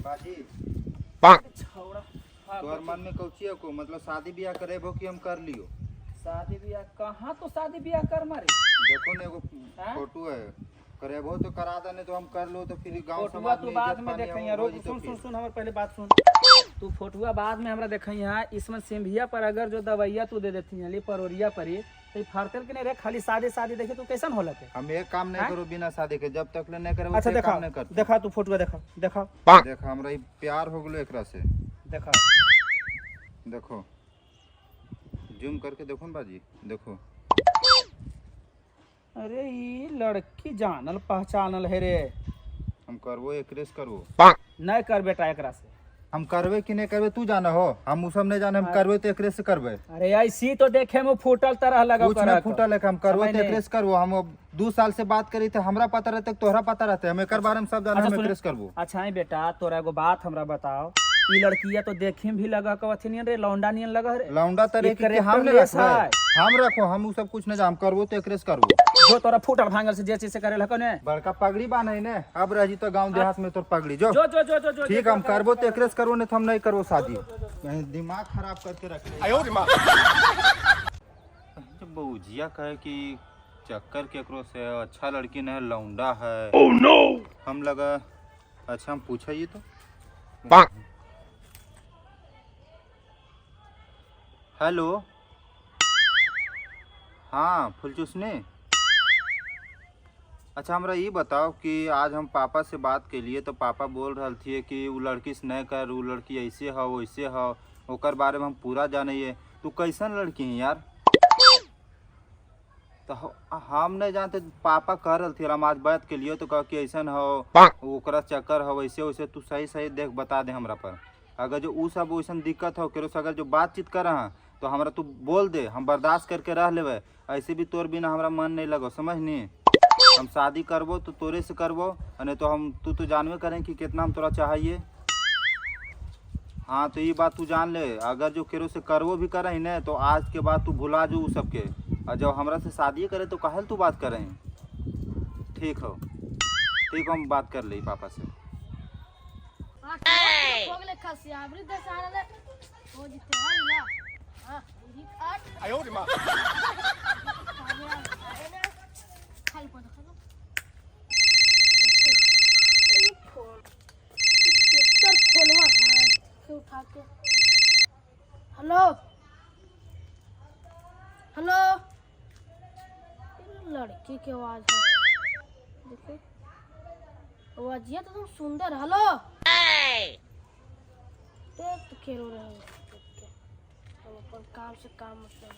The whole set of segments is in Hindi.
बाजी छौड़ा तोहर मन में कौची को मतलब शादी ब्याह करेबो कि हम कर लियो। शादी ब्याह कहाँ तो शादी ब्याह कर मारे। देखो ना एगो फोटो है, करेबो तो करा दे, नहीं तो हम कर लो तो फिर गांव फोटुआ समाज तू में बाद इज्जत में पानी देखई हो रोक जाई तो सुन सुन फिर। सुन हमर पहले बात सुन। तू फोटुआ बाद में हमरा देखई है, इसमें सिंभिया पर अगर जो दवाइया तू दे देती है परोरिया पर ही तो फारतल के नहीं रे, खाली शादी शादी देखे तू कैसन होला के। हम एक काम नहीं करो बिना शादी के, जब तक ले नहीं करे अच्छा काम नहीं करते। देखा तू फोटुआ देखा देखा देखा हमरा ही प्यार हो गेलो एकरा से। देखा देखो जूम करके देखो ना बाजी, देखो अरे ये लड़की जानल पहचानल है रे। हम करबो एकरेस करबो नहीं कर बेटा एकरा से। हम करबे कि नहीं करबे तू जाना हो, हम उ सब नहीं जाने, हम करबे तो एकरे से करबे। अरे ऐसी तो देखे में फूटल तरह लगा कुछ नहीं फूटल है, हम करबो तो एकरे से करबो। हम 2 साल से बात करी थे, हमरा पता रहता तोहरा पता रहता, हम एकर बारे में सब जाने, हम एकरे से करबो। अच्छा है बेटा तोरा एगो बात हमरा बताओ, ई लड़किया तो देखे में भी लगा कवथी नियन रे, लौंडा नियन लगा रे। लौंडा तरीके के हम रेस रखो, है। हम रखो, हम उ सब कुछ नहीं जान, करबो तो एकरे से करबो। जो तोरा फूटल भांगल से जे चीज से करे लखने बड़का पगड़ी बांधे ने, अब रही तो गांव देहात में तोर पगड़ी जो जो जो जो जो जो ठीक, हम करबो तो एकरे से करबो, नहीं तो हम नहीं करबो शादी। कहीं दिमाग खराब करके रख ले। आयो रे मां। जब बऊजिया कहे कि चक्कर केकरो से अच्छा लड़की नहीं लौंडा है। Oh no. हम लगा अच्छा हम पूछा ये तो। हेलो हाँ फुलचूसने। अच्छा हमरा ये बताओ कि आज हम पापा से बात के लिए तो पापा बोल रहे थे कि वो लड़की से नहीं कर, वो लड़की ऐसे हो वैसे हो, ओकर बारे में हम पूरा जाने। तू कैसन लड़की है यार? तो हम नहीं जानते, पापा कह रहे थे हम आज बात के लिए तो कह कि ऐसा हो ओकरा चक्कर हो वैसे वैसे। तू सही सही देख बता दे हमरा पर, अगर जो उ सब वैसा दिक्कत हो केरो से अगर जो बातचीत कर रहा तो हमरा तू बोल दे, हम बर्दाश्त करके रह लेवे। ऐसे भी तोर बिना हमरा मन नहीं लगो, समझ नहीं। हम शादी करबो तो तोरे से करबो, नहीं तो हम तू जानवे करें कि कितना हम तोरा चाहिए। हाँ तो ये बात तू जान ले, अगर जो केरो से करबो भी करे न तो आज के बाद तू भुला जो सबके, और जब हमरा से शादी करे तो काहे तू बात करे। ठीक हो ठीक हो, हम बात कर ले पापा से। आयो रे मां। हेलो हेलो, लड़की की आवाज है, देखो आवाजिया तो तुम सुंदर। हेलो देख तो खेल रहे हो, हम अपन काम से काम मतलब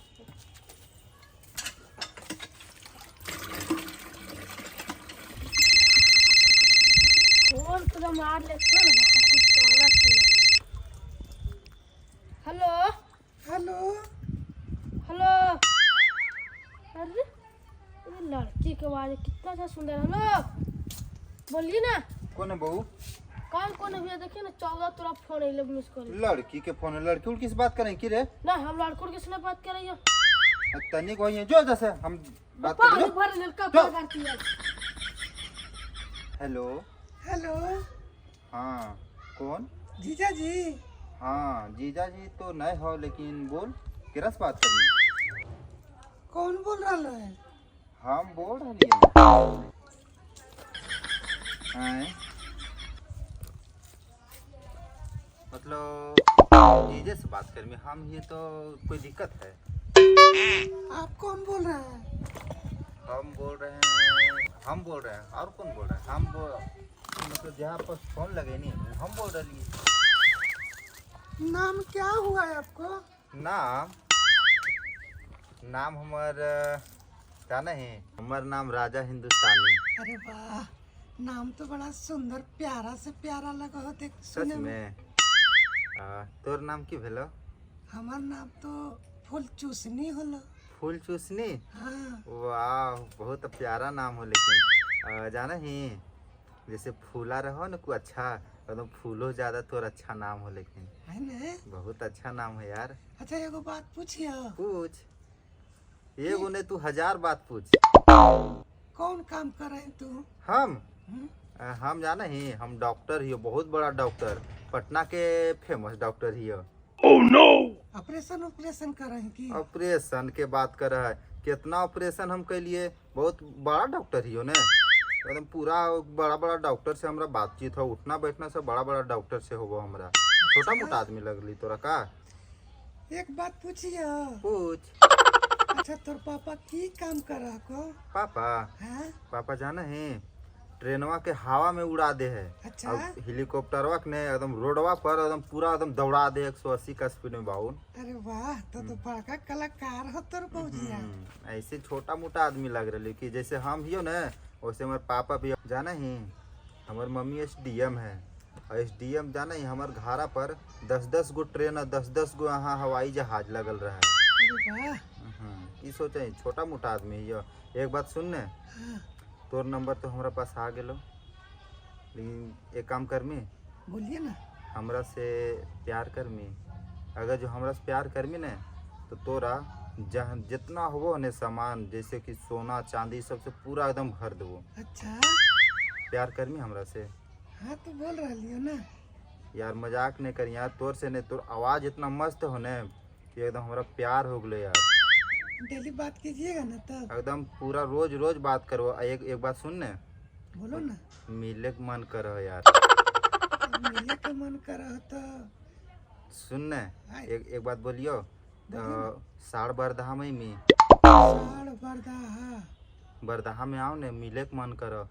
फोन तो मार लेते ना, कुछ कहना सुना। हेलो हेलो हेलो, अरे ये लड़की की आवाज कितना अच्छा सुंदर। हेलो बोलिए ना। कौन है बहू? कौन है भैया? देखिए ना 14 तोरा फोन है मिस कॉल। लड़की के फोन है, लड़की उड़की से बात करें कि रे? ना हम लड़कों के साथ बात कर रही है। तनिक वही है जो जैसे हम बात पानी कर। भर लड़का बात करती है। हेलो हेलो हाँ कौन? जीजा जी। हाँ जीजा जी तो नहीं हो, लेकिन बोल किरा से बात करनी? कौन बोल रहा है? हम बोल रहे हैं मतलब जीजे से बात कर में, हम ये तो कोई दिक्कत है? आप कौन बोल रहे हैं? हम बोल रहे हैं और कौन बोल रहा है? हम मतलब जहाँ पर फोन लगे नहीं हम बोल रहे हैं। नाम क्या हुआ है आपको? नाम हमार क्या नहीं, हमार नाम राजा हिंदुस्तानी। अरे वाह, नाम तो बड़ा सुंदर प्यारा से प्यारा लगा हो देख सच सुने में? तोर नाम की भेलो? हमार नाम तो फूल चूसनी होलो। फूल चूसनी? हाँ। वाह बहुत प्यारा नाम हो, लेकिन जाना ही जैसे फूला रहो ना को अच्छा, एकदम फूलो ज्यादा तोर अच्छा नाम हो, लेकिन है ना? बहुत अच्छा नाम है यार। अच्छा एगो बात पूछिए। पूछ, एगो ने तू 1000 बात पूछ। कौन काम कर रहे तू? हम हम जाना ही हम डॉक्टर ही हो, बहुत बड़ा डॉक्टर, पटना के फेमस डॉक्टर ही हो। ऑपरेशन ऑपरेशन करें की? ऑपरेशन के बात कर रहा है, कितना ऑपरेशन हम के लिए, बहुत बड़ा डॉक्टर ही हो ने, एकदम पूरा बड़ा बड़ा डॉक्टर से हमरा बातचीत हो, उठना बैठना सब बड़ा बड़ा डॉक्टर से होगा हमरा, छोटा मोटा आदमी लगली तोरा का? एक बात पूछिए, पूछ। अच्छा तोर पापा की काम कर रहा को? पापा हाँ? पापा जाना है ट्रेनवा के हवा में उड़ा दे है, अच्छा। अब हेलीकॉप्टरवा ने एकदम रोडवा पर एकदम पूरा एकदम दौड़ा दे 180 का स्पीड में बाउन। अरे वाह, तो बड़का कलाकार हो तोर पहुंचिया। ऐसे छोटा मोटा आदमी लग रही कि जैसे हम ही हो न, वैसे हमारे पापा भी जाना ही, हमार मम्मी SDM है, और SDM जाना ही हमार घारा पर 10-10 गो ट्रेन और 10-10 गो यहाँ हवाई जहाज लगल रहा है। अरे वाह। की सोचे छोटा मोटा आदमी ही। एक बात सुन ने, हाँ, तोर नंबर तो हमारा पास आ गेलो, लेकिन एक काम कर मी, बोलिए ना। हमरा से प्यार कर मी, अगर जो हमरा से प्यार कर मी ने तो तोरा जहाँ जितना हो ने सामान जैसे कि सोना चांदी सबसे पूरा एकदम भर देवो। अच्छा। प्यार कर मी हमरा से? हाँ तो बोल रहा लियो ना। यार मजाक नहीं कर यार, तोर से नहीं, तोर आवाज इतना मस्त हो ने कि एकदम हमरा प्यार हो गलो यार। डेली बात कीजिएगा ना तब? एकदम पूरा रोज रोज बात करो। एक बात सुन ने, बोलो ना। मिले के मन करो यार। मिले के मन कर रहा तो सुन ने, एक बात बोलियो, साड़ बरदहा में मी साड़ बरदहा। बरदहा में आओ ने, मिले के मन करो।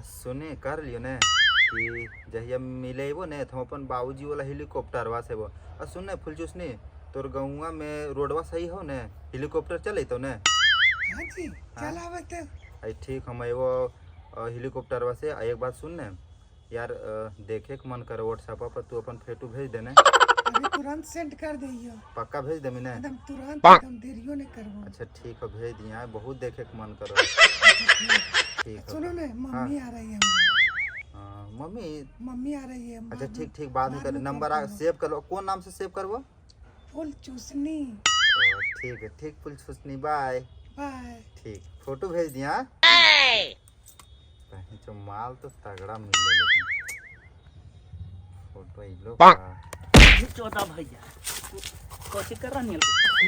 सुने कर लियो ने कि जहिया मिले वो ने तो हम अपन बाबूजी वाला हेलीकॉप्टरवा से वो। और सुन ने फुलचूसनी, तोर गौवा में रोडवा सही हो ने, हेलीकॉप्टर चले तो ने? हाँ जी, चलावे तो। अरे ठीक, हम एगो हेलीकॉप्टरवा से। एक बात सुन ने यार, देखे के मन करो, व्हाट्सएप पर तू अपन फोटो भेज देने। अभी तुरंत सेंड कर दियो। पक्का भेज दे ने? एकदम तुरंत, एकदम देरियो नहीं करबो। अच्छा ठीक है, भेज दिया, बहुत देखे के मन करो। ठीक है। सुनो ना, मम्मी आ रही है। मम्मी? मम्मी आ रही है। अच्छा ठीक ठीक, बाद में कर, नंबर सेव कर लो। कौन नाम से सेव करबो? फुल चूसनी। ठीक है ठीक, फुल चूसनी, बाय बाय। ठीक, फोटो भेज दिया। जो माल तो तगड़ा मिले, लेकिन फोटो ही लो चौथा भैया कोशिश कर रहा नहीं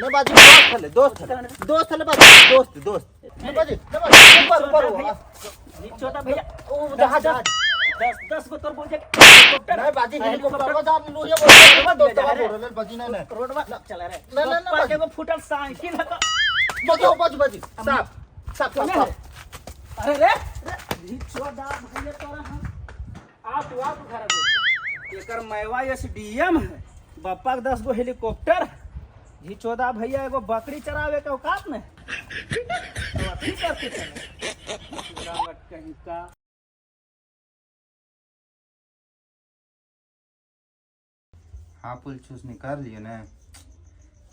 मैं बाजी दोस्त हले बाजी दोस्त मैं बाजी चौथा भैया ओ जहाज 10 को तोर बोल के नहीं बाजी हेलीकॉप्टर जा लो ये दोस्त बोल रहे बाजी नहीं रोडवा चला रे ना पाके को फुटल साइकिल है बाजी साफ अरे रे चौथा भैया तोरा हम आप घर को एकर मैवा SDM है, बप्पा के 10 गो हेलीकॉप्टर, ही 14 भैया एगो बकरी चरावे के औकात में तो अथी करके चले पूरा मत कहीं का। हाँ पुल चूस निकाल लियो ने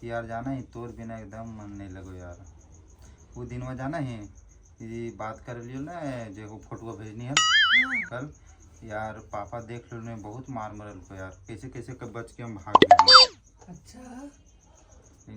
यार, जाना ही तोर बिना एकदम मन नहीं लगो यार। वो दिन में जाना ही ये बात कर लियो ना, जो फोटो भेजनी है कल यार, पापा देख लो ने बहुत मार मरल को यार, कैसे कैसे कर बच के हम भाग गए। अच्छा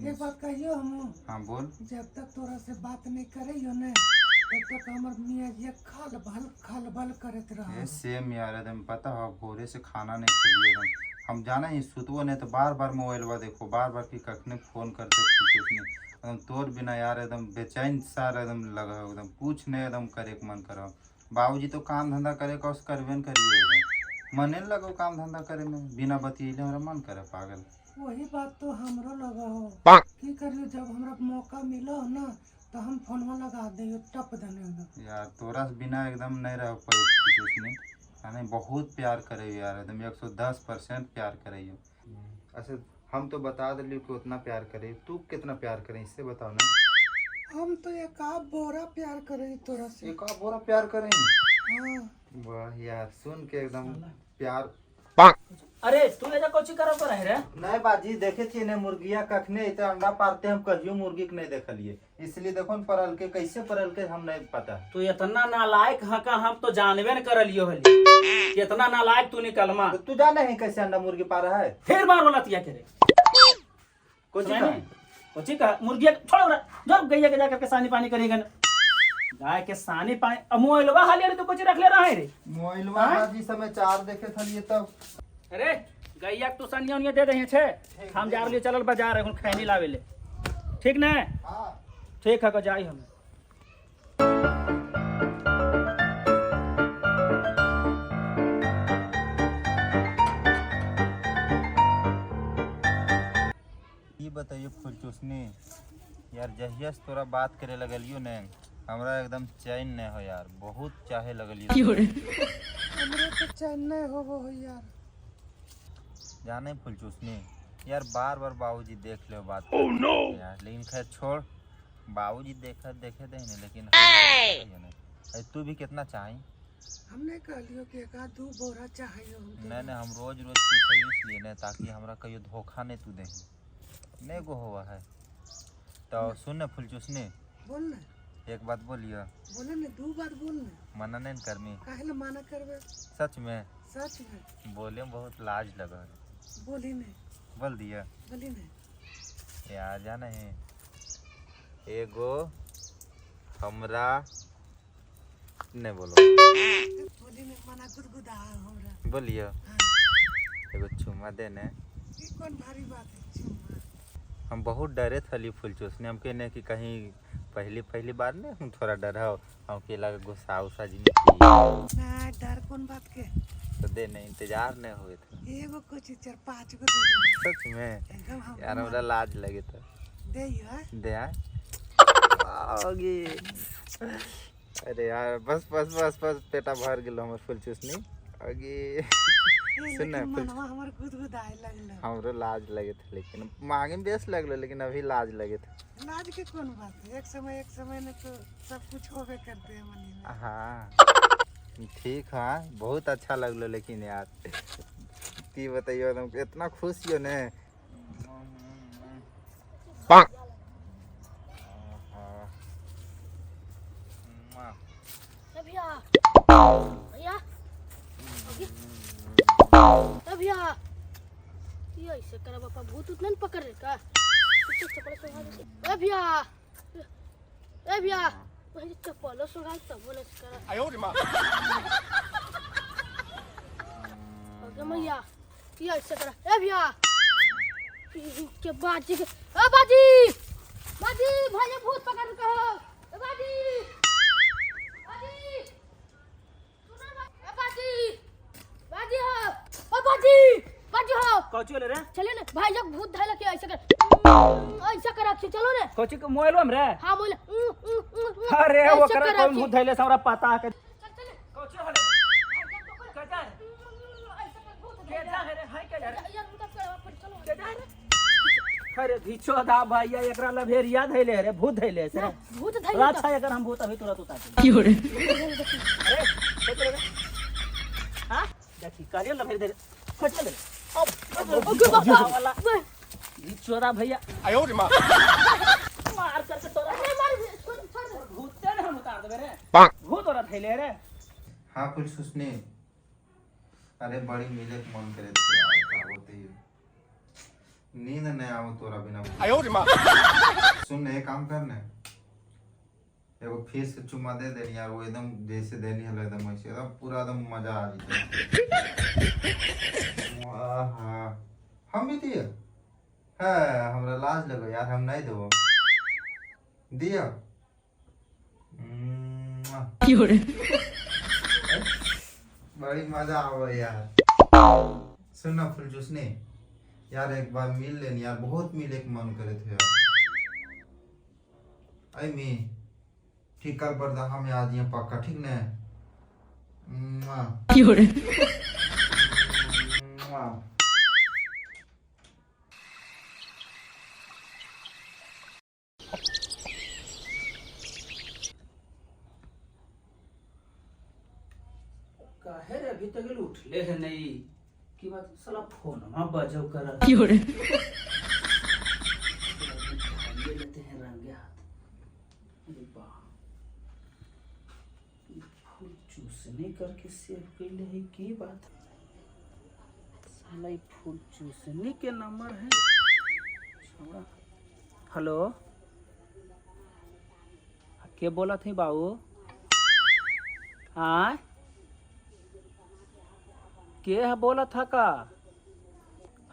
एक बात कहियो हम। हाँ बोल। जब तक तोरा से बात नहीं करियो ने तब तक हमर मियां जी खाल भल करत रहा। सेम यार, एकदम पता हो भोरे से खाना नहीं खाइए एकदम। हम जाना ही सुतवो नहीं तो बार बार मोबाइलवा देखो, बार बार की कखने फोन करते एकदम तोर बिना यार एकदम बेचैन सार एकदम लगा, एकदम पूछ नहीं एकदम करे के मन करो। बाबूजी तो काम धंधा करे का करबे न करिए, एकदम मने न लगो काम धंधा करे में, बिना बतियले हमरा मन करे पागल। वही बात तो हमरो लगा हो, की करियो जब हमरा मौका मिलो ना तो हम फोनवा लगा दियो टप देने यार। तोरा से बिना एकदम नहीं रह पाई, नहीं बहुत प्यार करे यार, एकदम 110% प्यार करे। अच्छा हम तो बता दिली कि उतना प्यार करे, तू कितना प्यार करे इससे बताओ ना। हम तो एक आप बोरा प्यार करे तोरा से। एक आप बोरा प्यार करे? हाँ। वाह यार, सुन के एकदम प्यार। अरे तू ले जा कोची करो पर है रे? नहीं बाजी देखे थी ने मुर्गिया कखने इतना अंडा पारते, हम कहियो मुर्गी के नहीं देखलिए, इसलिए देखो न परल के कैसे परल के हम नहीं पता। तू इतना नालायक है का, हम तो जानबे न करलियो हली, इतना नालायक तू निकलमा। तो तू जाने है कैसे अंडा मुर्गी पा रहा है? फिर बार बोला तिया करे कोची का मुर्गी छोड़ो रे, जो गैया के जाकर के सानी पानी करेगा ना। गाय के सानी पानी मोइलवा हाली रे तो कुछ रख ले रहा है रे। मोइलवा जी समय 4 देखे थलिए तब। अरे गैया के तू सनिया उनिया दे दे छे। हम जा रहे चलल बाजार এখন खैनी लावे ले। ठीक ना? हां ठीक है को जाई हम। ये बताइए फुलचूसनी यार, जहिया से तोरा बात करे लगलियो ने हमरा एकदम चैन नहीं हो यार, बहुत चाहे लगलियो। हमरे तो चैन नहीं होबो हो यार। जाने फुलचूसनी यार, बार बार बाबूजी देख ले बात यार, लेकिन खैर छोड़, बाबूजी देखे दे नहीं, लेकिन तू भी कितना चाही? हमने कहलियो कि एक आध 2 बोरा चाहिए हमको। नहीं हम रोज रोज पूछे इसलिए नहीं, ताकि हमरा कहियो धोखा नहीं तू दे नहीं गो हुआ है। तो सुन न फुलचूसनी, बोल ना। एक बात बोलियो। बोले ना, 2 बार बोल ना। मना नहीं करमी? काहे ला माना करबे? सच में? सच में। बोले में बहुत लाज लगा। बोली नहीं। बोल दिया बोली नहीं यार, जाना है एगो हमरा नहीं बोलो। बोली नहीं, मना गुदगुदा हमरा। बोलियो एगो चुमा देने। ये कौन भारी बात है चुम्मा? हम बहुत डरे थली फुलचूसनी, हम कहने कि कहीं पहली बार नहीं हम थोड़ा डर हो, हम के लगा गुस्सा उसा जी ना डर कौन बात के? तो देने इंतजार नहीं हुए थे। एगो कुछ 4-5 गो दे दे। सच में एकदम हम यार, हमरा लाज लगे तो दे यार। दे आगे। अरे यार बस पेटा भर गेलो हमर फुलचूसनी आगे। सुन ना मनवा हमर गुदगुदाए लगल। हमरो लाज लगे थे, लेकिन मांगे में बेस लगलो, लेकिन अभी लाज लगे थे। लाज के कौन बात है? एक समय में तो सब कुछ होबे करते हैं मनी में। हाँ ठीक है, बहुत अच्छा लगलो, लेकिन यार की बताइयो, तुम इतना खुश हो ने। भैया भैया भैया ये ऐसे करा बापा, भूत उतना नहीं पकड़ रहे का? भैया वही चप्पलों सुगाई तब बोले करा। आयो रे मां। ओके मैया ये ऐसे करा। भैया के बाजी के बाजी भैया भूत पकड़ कहो। बाजी बाजी हो कौची ले रे? चले ना भाई, जब भूत धैला के ऐसा कर चलो ना। कौची के मोबाइल में रे? हां बोले। अरे वो करा कौन भूत धैले से हमरा पता है। चल कौची होले? कजा है? केजा है रे? हाय केजा रे? यार उनका चलो केजा है रे? अरे भिचो दा भैया, एकरा लभेरिया धैले रे, भूत धैले से रे। भूत धैला अच्छा अगर हम भूत अभी तुरंत उतार की हो रे। अरे हां देखी कारियल लभेर दे। चल रे। ओके बाबा चोरा भैया। आयो रे मां। मार करके तोरा मार भूत ने हम उतार देबे रे। भूत औरत थैले रे। हाँ कुछ सुसने, अरे बड़ी मिले के मन करे थे यार, क्या होते ही नींद नहीं आओ तोरा बिना। आयो रे मां। सुन एक काम करने, एगो फेस के चुमा दे दे यार, वो एकदम जैसे देनी है एकदम ऐसे, एकदम पूरा एकदम मजा आ रही। हम भी दिए है, हमरा लाज लगो यार, हम नहीं देबो दिया। बड़ी मजा आवे यार। सुनना फुलचूसनी यार, एक बार मिल लेनी यार, बहुत मिले के मन करे थे यार। आई मी ठीक कल पर हम आ जाइए पक्का, ठीक ने? काहे रे अभी तक उठले है नहीं? की बात साला फोन में बजो कर लेते हैं रंगे हाथ। अरे वाह, फूल चूसने करके सेव कैले है, की बात? साला ये फूल चूसने के नंबर है। हेलो के बोला थी बाबू? हाँ, के है बोला था का?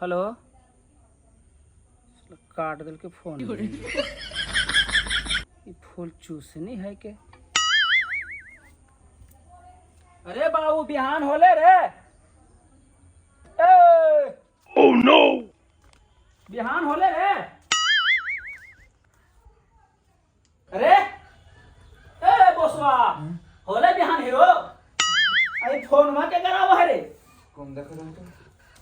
हेलो, काट दिल के फोन। ये फूल चूसनी है के? अरे बाबू बिहान होले रे। ओह नो, बिहान होले रे। अरे ए बोसवा, होले बिहान हीरो। अरे फोन में क्या करावा है रे? कौन देख रहे हो?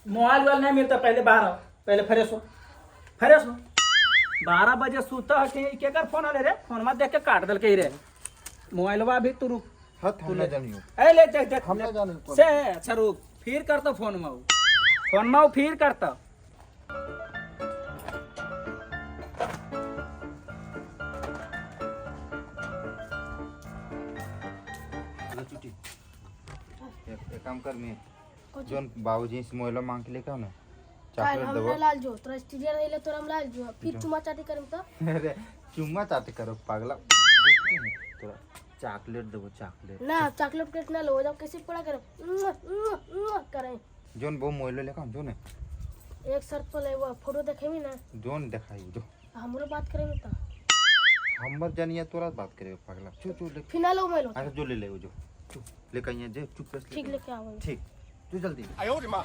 मोबाइल वाल नहीं मिलता, पहले बाहर आओ, पहले फ्रेश हो, फ्रेश हो। 12 बजे सूता है के कर फोन आले रे? फोन में देख के काट दल के रे। मोबाइलवा भी तू रुक, हट हम ना जानियो। ए ले देख देख हम ना जानियो से अच्छा रुक, फिर करता फोन में, फोन में फिर करता। ले चुटी एक काम कर मैं जोन बाबूजी से मोबाइल मांग के लेके आओ ना, काल चॉकलेट हमरा देबो। लाल जो तोरा स्टीरियर रहिले तोरा हम लाल जो फिर चुमा चाटी करम तो अरे चुम्मा चाटी करो पागला। तोरा चॉकलेट देबो, चॉकलेट। ना चॉकलेट केक ना लो, जब कैसे पड़ा करे करे जोन वो मोबाइल लेके आओ जो ने, एक शर्त पर ले वो फोटो देखेमी ना, जोन दिखाई जो हमरो बात करेमी तो हमर जानिए तोरा बात करे पागला। चु चु ले, फिनाल हो मेलो अरे जो ले ले वो जो चु लेके आइए जे चुप से ठीक लेके आओ। ठीक तू जल्दी। 哎呦我的妈！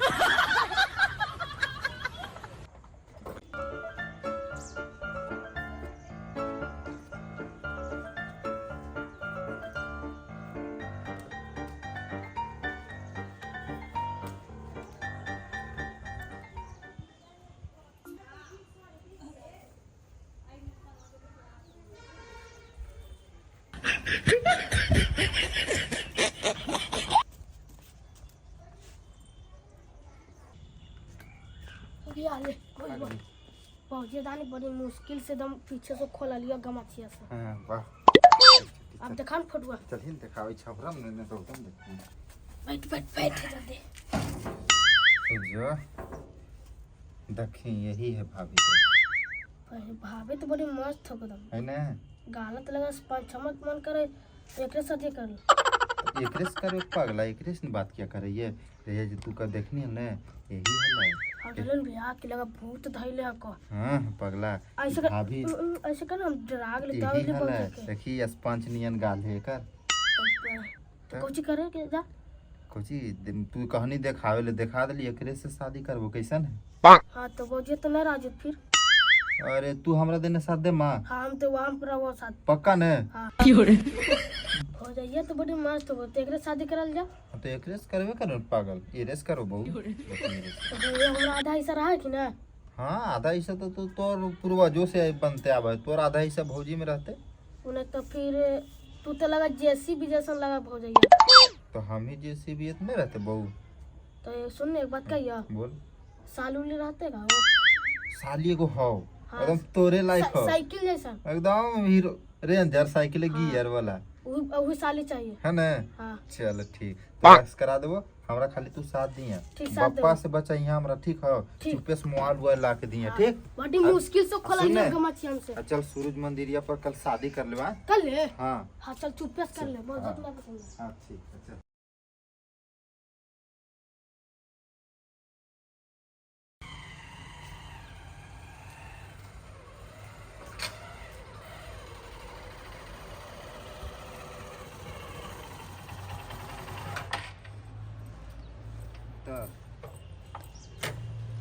भैया ले पहुंचे दानी बड़ी मुश्किल से दम पीछे से खोला लिया गमाचिया से। हां वाह, अब देखा न फोटुआ, चल हिन दिखावे छपरा ने तो तुम देख बैठ बैठ बैठ जल्दी। जो देखी यही है भाभी अरे भाभी तो बड़ी मस्त हो एकदम, है ना। गालत लगा पांच चमक मन करे एकरे साथ ये कर। एकरेस करे पागला, एकरेस ने बात क्या करे ये जो तू का देखनी है ना यही है ना। हटलन भैया के लगा भूत धइले ह को। हां पागला ऐसे कर भाभी ऐसे कर हम ड्राग यही लेतावे ले है बोल ना। के देखी स्पंज नियन गाल है कर तो कुछ करे के जा। कोची तू कहानी देखावे ले दिखा दली, एकरेस से शादी करबो कैसन है? हां तो वो जे तो ना राजू फिर। अरे तू हमरा देने साथ दे मां, हाँ हम तो वहां पर वो साथ पक्का ने? हाँ हो जाइए तो बड़ी मस्त हो तो एकरे शादी करल जा। तो एकरेस करबे करो पागल, एरेस करो बहु। तो भैया हमरा आधा हिस्सा रहा है कि ना? हाँ आधा हिस्सा तो तोर पूर्वजों से बनते आवे, तोर आधा हिस्सा भौजी में रहते। उन्हें तो फिर तू तो लगा जेसीबी जैसा लगा हो जाइए। तो हम ही जैसे भी इतने रहते बहु। तो ये सुन एक बात कहिए, बोल। साल उली रहते का वो साली को हो हाँ, एकदम तोरे लायक हो, साइकिल जैसा एकदम हीरो रेंजर साइकिल गियर वाला वही साली चाहिए। है ना। हाँ चल ठीक तो बस करा देबो, हमरा खाली तू साथ दिया, ठीक, साथ पप्पा देबो। से बचा यहाँ हमरा ठीक हो, ठीक। चुपे से मोबाइल वोबाइल ला के दिया। ठीक बड़ी मुश्किल से खोला लिया सुने। गमाची हमसे। चल सूरज मंदिरिया पर कल शादी कर लेवा। कर ले हाँ हाँ चल चुप कर ले बहुत हाँ। जितना पसंद है। हाँ ठीक है चल।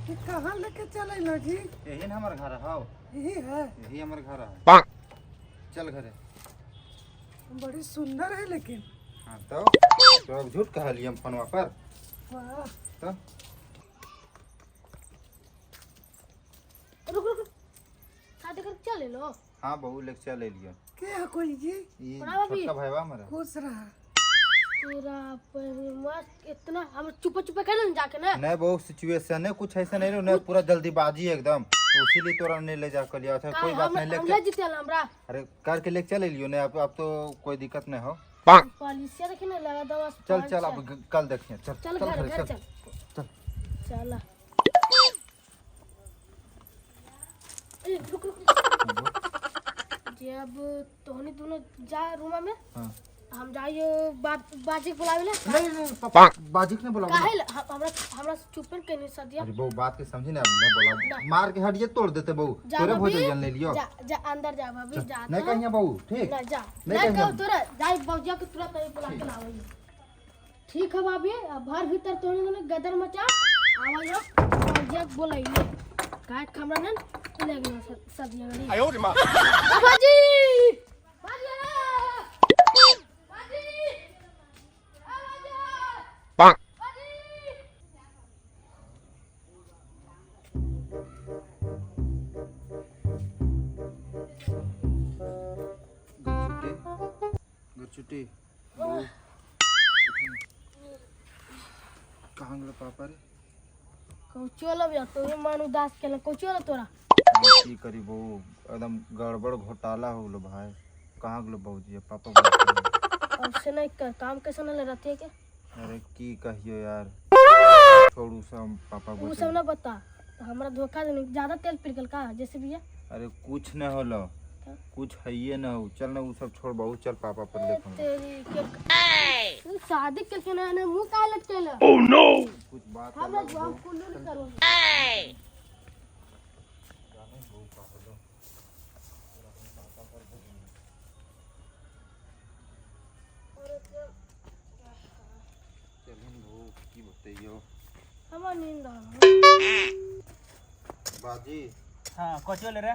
कि कहाँ लेके चले लो जी? यही ना हमारा घर है, यही है, यही हमारा घर है। चल घरे। बड़ी सुंदर है लेकिन। हाँ तो अब झूठ कहा लिया हम फोनवा पर। वाह तो रुक रुक शादी करके चले लो। हाँ बहू लेके ले लिया। क्या है कोई जी? ये बड़ा भाभी। छोटका भाईवा हमारा। खुश रहा। तेरा पर मस्त इतना हम चुप चुप कर ना जाके ना। नहीं बहुत सिचुएशन है, कुछ ऐसा नहीं रहो, पूरा जल्दीबाजी है एकदम, तो इसीलिए तोरा नहीं ले जा कर लिया था। कोई बात नहीं, हम लेके जीते हमरा अरे करके लेके चले लियो। नहीं अब तो कोई दिक्कत नहीं हो। पॉलिसिया रखे ना लगा दवा। चल चल अब कल देखें। चल चल चल घर घरे, घर चल चल चल। चला। ए रुक रुक बाजी अब तोहनी दोनों जा रूमा में हाँ। हम जाइए बाजी के बुलावे ला नहीं पापा बाजी ने बोला काहे ला? हमरा हमरा चुपन के नहीं सदिया अरे बहू बात के समझी ना मैं बोला मार के हटिए तोड़ देते बहू तोरे भोजन ले लियो जा जा अंदर जा भाभी जा नहीं कहिए बहू ठीक ना जा नहीं नहीं कहिए कहो तोरा जाई बौजिया के तुरंत नहीं बुला के लावई ठीक है भाभी अब भर भीतर तोहनी दोनों गदर मचा आवायो बौजिया के बोलाइए काहे हमरा नन ले गेलो सदिया गरी 哎呦我的妈！ बाजी बाजी बाजी棒！ गुचुटी कहाँ गलो पापा रे कोचोला भी तो ये मानु दास केला कोचोला तोरा की करी बहू एकदम गड़बड़ घोटाला हो गलो भाई कहाँ गलो बहू जी पापा बोलते और से नहीं कर काम कैसे न ले रहती है के अरे की कहियो यार छोड़ू सब पापा वो बोलते सब ना बता तो हमरा धोखा देने ज्यादा तेल पिघल का जैसे भी है अरे कुछ न होलो कुछ है ये न हो चल ना वो सब छोड़ बहू चल पापा पर देखो तेरी के शादी के ना मुंह काहे लटकेला कुछ बात हमरा जवाब कुल्लू नहीं करो चलिए बहू की बताइयो हमरा नींद आ रहा बाजी हाँ कोचोले रे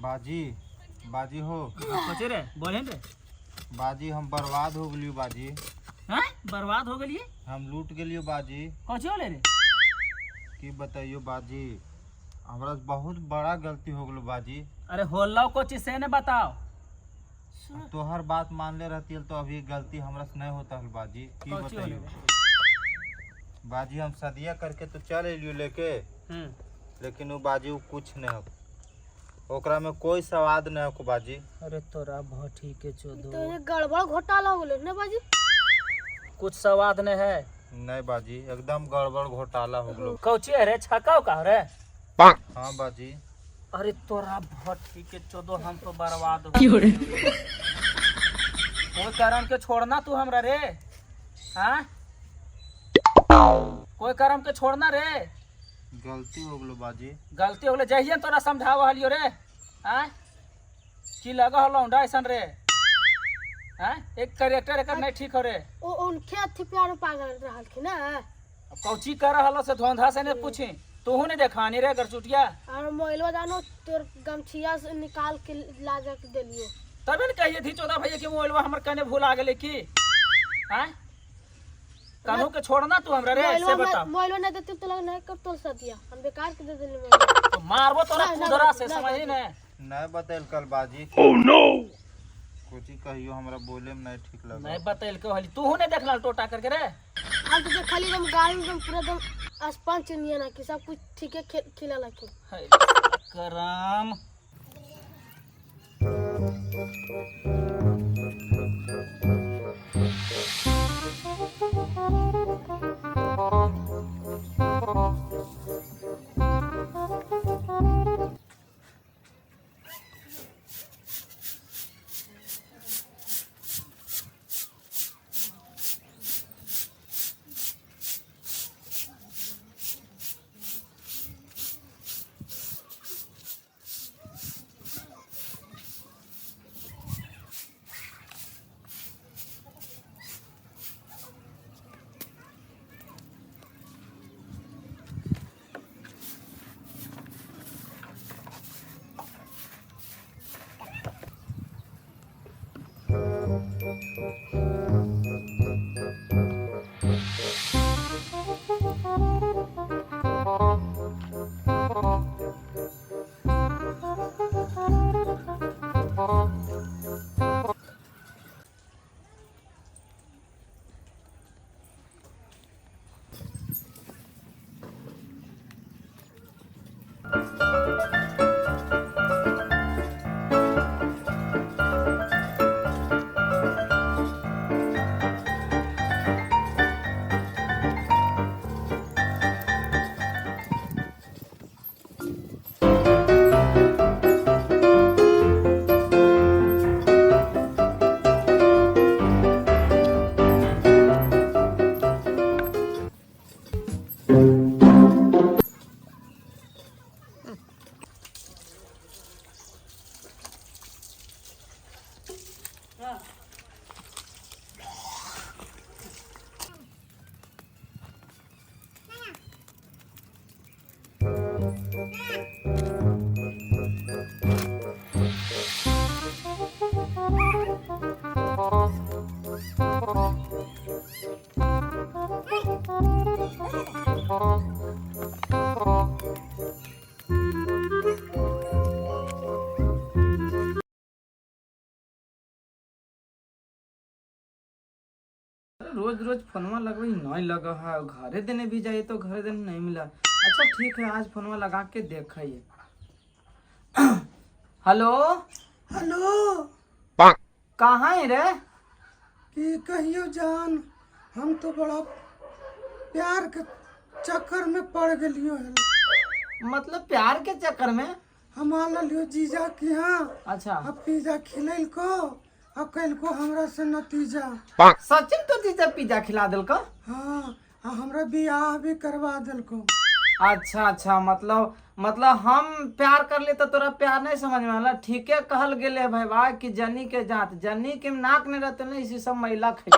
बाजी बाजी हो कोचे रे बोले रे बाजी हम बर्बाद हो गलियो बाजी हैं बर्बाद हो गेलिए हम लूट गेलियो बाजी कोचोले रे की बताइयो बाजी हमरा से बहुत बड़ा गलती हो गलो बाजी अरे होल्लाओ कोची से ने बताओ तोहर बात मान ले रहती तो अभी गलती हमरा से नहीं होता हल बाजी की कौची होले बताइयो बाजी हम सदिया करके तो चल एलियो लेके लेकिन वो बाजी वो कुछ नहीं हो ओकरा में कोई स्वाद नहीं हो बाजी अरे तोरा भट्टी के चोदो तो ये गड़बड़ घोटाला हो गेलो ना बाजी कुछ स्वाद नहीं है नहीं बाजी एकदम गड़बड़ घोटाला हो गलो कौची है रे छकाओ का रे हाँ बाजी अरे तोरा भट्टी के चोदो हम तो बर्बाद हो गए कोई कारण के छोड़ना तू हमरा रे हाँ कोई कारण के छोड़ना रे गलती हो गलो बाजी गलती हो गई जहिए तोरा समझाव हलियो रे हाँ की लगा हो लौंडा ऐसन रे हाँ एक कैरेक्टर एकर नहीं ठीक हो रे ओ उनके अथी प्यार में पागल रहल की ना अब कौची कर रहल से धोंधा से ने पूछी तू ने देखानी रे गरचुटिया और मोइलवा जानो तोर गमछिया से निकाल के ला जा के देलियो तबे न कहिए थी चौदह भैया कि मोबाइलवा हमर कने भूला गेले की हाँ कानू के छोड़ना तू हमरा रे से बता मोइलवा नहीं देती तो लग नहीं कर तोल सदिया हम बेकार के दे देली मोइलवा तो मारबो तोरा कुदरा से समझी ने नहीं बतैल कल बाजी कुछ कहियो हमरा बोले में नहीं ठीक लगा नहीं बतैल के हली तू ने देखला टोटा करके रे हम तो खाली एकदम गाड़ी में पूरा एकदम स्पंज निया ना कि सब कुछ ठीक है खिला लखे हाय करम अरे रोज रोज फोनवा लगवाई नहीं लगा है, घरे देने भी जाइए तो घरे देने नहीं मिला। अच्छा ठीक है, आज फोनवा लगा के देखिए। हेलो हेलो, कहाँ है रे? कि कहियो जान, हम तो बड़ा प्यार के चक्कर में पड़ गलियो है। मतलब प्यार के चक्कर में? हम आल लियो जीजा की यहाँ, अच्छा अब पिज्जा खिलैल को और कल को हमरा से नतीजा। सचिन तो जीजा पिज्जा खिला दिल को? हाँ, आ हमरा बियाह भी करवा दिल को। अच्छा मतलब हम प्यार कर ले तो तोरा प्यार नहीं समझ में आला। ठीक है कहल गेले भाई बा कि जनी के जात, जनी के नाक नहीं रहते नहीं, इसी सब महिला खाई।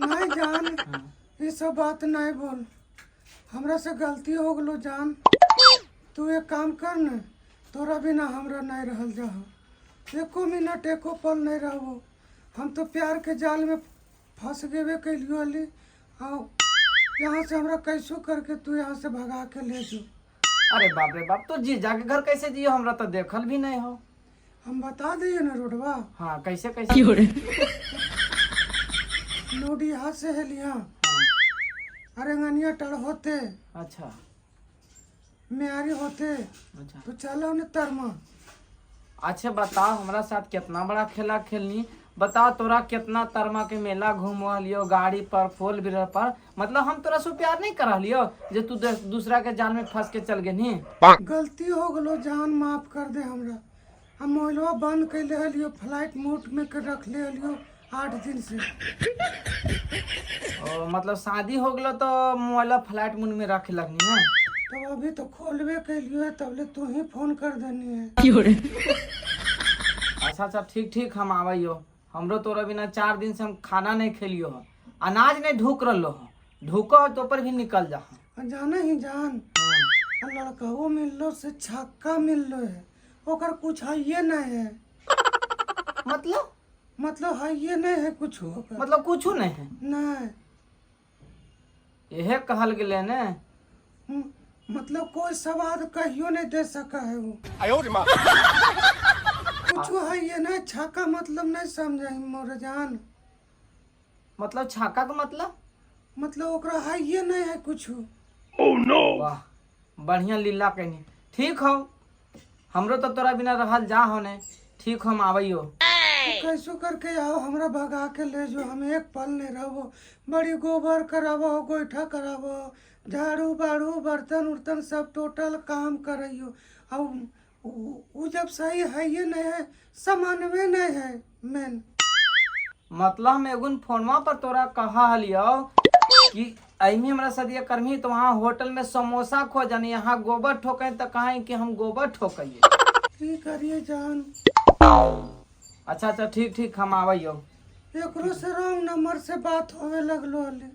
नहीं जान, ये सब बात नहीं बोल, हमरा से गलती हो गलो जान। तू एक काम कर न, तोरा बिना हमरा नहीं रहल जा, एको मिनट एको पल नहीं रहबो। हम तो प्यार के जाल में फंस गेबे कैलियो हली। और यहाँ से हमरा कैसो करके तू यहाँ से भगा के ले जो। अरे बाप रे बाप, तो जीजा के घर कैसे जियो? हमरा तो देखल भी नहीं हो। हम बता दिए ना रोडवा। हाँ कैसे कैसे? नोडी हाथ से है लिया, अरेंगनिया टर होते, अच्छा म्यारी होते, अच्छा तो चलो न तरमा। अच्छा बताओ, हमरा साथ कितना बड़ा खेला खेलनी। बताओ तोरा कितना तरमा के मेला घूम लियो, गाड़ी पर, फोर व्हीलर पर। मतलब हम तोरा से प्यार नहीं कर लियो जे तू दूसरा के जाल में फंस के चल गई। गलती हो गलो जान, माफ कर दे हमरा। हम मोबाइलवा बंद कैले हलियो, फ्लाइट मोड में के रख ले हलियो 8 दिन से। मतलब शादी हो गलो तो मोबाइल फ्लाइट मोड में रखे लगनी है? तो अभी तो खोलबे कैलियो है, तबले तू ही फोन कर देनी है। अच्छा ठीक हम आवाइयो। हमरो तोरा बिना 4 दिन से हम खाना नहीं खेलियो हो, अनाज नहीं ढूक रहो हो, ढूको तो पर भी निकल जा। जाना ही जान, लड़का वो मिललो से छक्का मिललो है, ओकर कुछ है ये नहीं है। मतलब है ये नहीं है कुछ, मतलब कुछ नहीं है? नहीं, यह कहल गेले ने। मतलब कोई स्वाद कहियो नहीं दे सका है वो। कुछ है ये नहीं, छक्का मतलब नहीं समझाई मोर जान। मतलब छक्का का मतलब ओकरा है ये नहीं है कुछ। वाह बढ़िया लीला कहनी। ठीक हो, हमरो तो तोरा बिना रहल जा होने। ठीक हम आवाइयो। कैसो करके आओ, हमरा भगा के ले जो, हम एक पल नहीं रहो। बड़ी गोबर कराबो, गोईठा कराबो, झाड़ू बाड़ू, बर्तन उर्तन सब टोटल काम करियो। और वो जब सही है ये नहीं है, समानवे नहीं है मेन। मतलब हम एगुन फोनवा पर तोरा कहा हलियो कि अमी हमरा सदिया करमी तो वहाँ होटल में समोसा खो जानी, यहाँ गोबर ठोके तो कहें कि हम गोबर ठोकिए। की करिए जान। अच्छा ठीक हम आवाइयो। एकरो से रॉन्ग नंबर से बात होवे लगलो हले,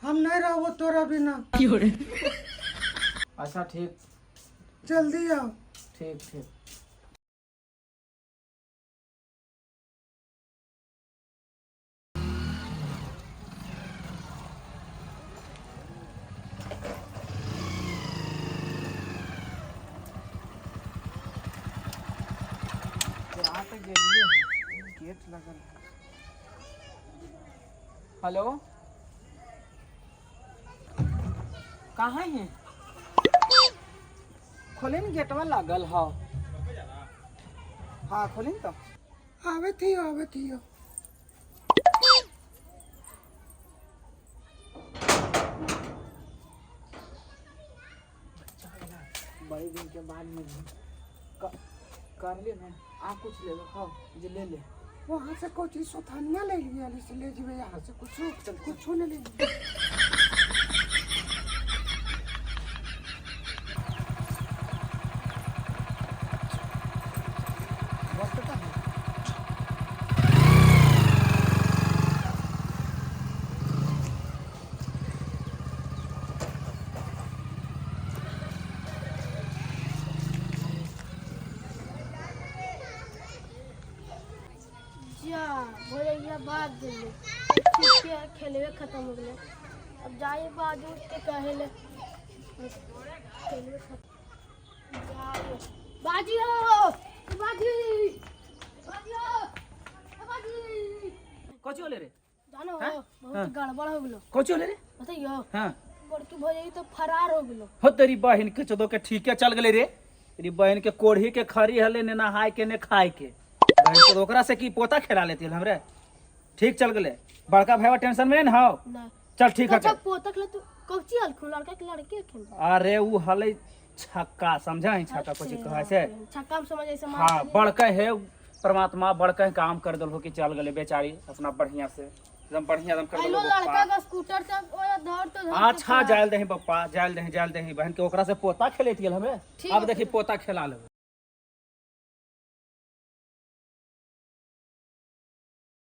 हम नहीं रहो तोरा बिना। अच्छा ठीक, जल्दी आओ। ठीक गेट लगल है। हेलो कहाँ है? खोले न गेटवा लागल है। हाँ खोले न तो। आवे थियो। बड़े दिन के बाद में कर ले ना, आप कुछ ले लो, हाँ जो ले ले। वहाँ से कुछ सोथानिया ले लिया, ले जीवे यहाँ से कुछ ले लिया। भैया बात दिले ठीक है, खेलवे खत्म हो गए। अब जाए बाजू के कहेले खेलवे खत्म। बाजियो बाजी कौन ले रे? जानो हाँ? बहुत गड़बड़ हो गेलो कुछ ले रे बताइयो हाँ बड़की भौजाई तो फरार हो गेलो हो तेरी बहन के चोदो के ठीके चल गले रे तेरी बहन के कोढ़ी के खरी हले ने नहाय के ने खाए के बहन के ओकरा से की पोता खेला लेती हमरे ठीक चल गले बड़का भाईवा टेंशन में न हो ना चल ठीक है अच्छा पोतक ले तू कौची हलखुन लड़का के लड़के खेल अरे ऊ हले छक्का समझा है छक्का कुछ कहा से छक्का में समझ ऐसे हाँ बड़का है परमात्मा बड़का काम कर दल हो कि चल गले बेचारी अपना बढ़िया से एकदम बढ़िया एकदम कर हेलो दल लड़का का स्कूटर से ओए धर तो धर अच्छा जायल दही पप्पा जायल दही बहन के ओकरा से पोता खेले थी हमें ठीक अब है, देखी पोता खेला ले